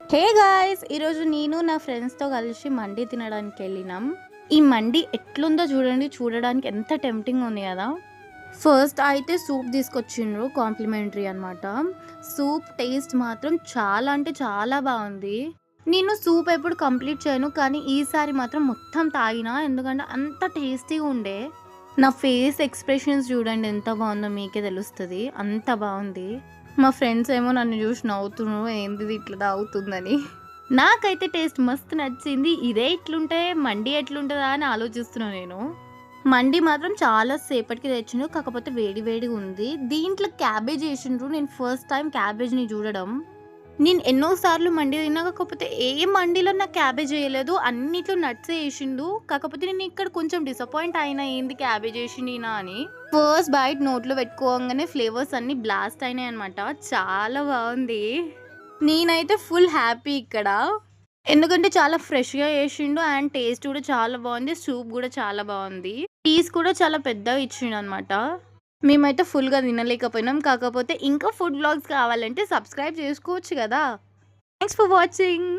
Hey guys! ఈరోజు నేను నా ఫ్రెండ్స్‌తో కలిసి మండి తినడానికెళ్ళినాం. ఈ మండి ఎట్లుందో చూడండి. చూడడానికి ఎంత టెంప్టింగ్ ఉంది కదా! ఫస్ట్ అయితే సూప్ తీసుకొచ్చిండ్రు కాంప్లిమెంటరీ అనమాట. సూప్ టేస్ట్ మాత్రం చాలా అంటే చాలా బావుంది. నేను సూప్ ఎప్పుడు కంప్లీట్ చేయను. కానీ ఈసారి మాత్రం మొత్తం తాగినా. ఎందుకంటే అంత టేస్టీగా ఉండే. నా ఫేస్ ఎక్స్‌ప్రెషన్స్ చూడండి ఎంత బావుందో మీకే తెలుస్తది. అంత బావుంది. మా ఫ్రెండ్స్ ఏమో నన్ను చూసి నవ్వుతున్నారు. ఏందిది ఇట్లా తాగుతుందని. నాకైతే టేస్ట్ మస్తు నచ్చింది. ఇదే ఇట్లుంటే మండి ఎట్లుంటదా అని ఆలోచిస్తున్నా నేను. మండి మాత్రం చాలా సేపటికి తెచ్చిండ్రు. కాకపోతే వేడి వేడిగా ఉంది. దీంట్లో క్యాబేజ్ ఏసిండ్రు. నేను ఫస్ట్ టైమ్ క్యాబేజ్‌ని చూడడం. నేను ఎన్నో సార్లు మండి తిన్నా. కాకపోతే ఏ మండిలో నాకు క్యాబేజ్ ఎయలేదు. అన్నిట్లో నట్సే ఏసిండు. కాకపోతే నేను ఇక్కడ కొంచెం డిసప్పాయింట్ అయినా ఏంది క్యాబేజ్ ఏసిండు ఈయన అని. ఫస్ట్ బైట్ నోట్లో పెట్టుకోంగానే ఫ్లేవర్స్ అన్నీ బ్లాస్ట్ అయినాయన్నమాట. చాలా బావుంది. నేనైతే ఫుల్ హ్యాపీ ఇక్కడ. ఎందుకంటే చాలా ఫ్రెష్‌గా చేసిండు అండ్ టేస్ట్ కూడా చాలా బావుంది. సూప్ కూడా చాలా బావుంది. పీస్ కూడా చాలా పెద్దగా ఇచ్చిండనమాట. మేమైతే ఫుల్‌గా తినలేకపోయినాం. కాకపోతే ఇంకా ఫుడ్ వ్లాగ్స్ కావాలంటే సబ్స్క్రైబ్ చేసుకోవచ్చు గదా! Thanks for watching.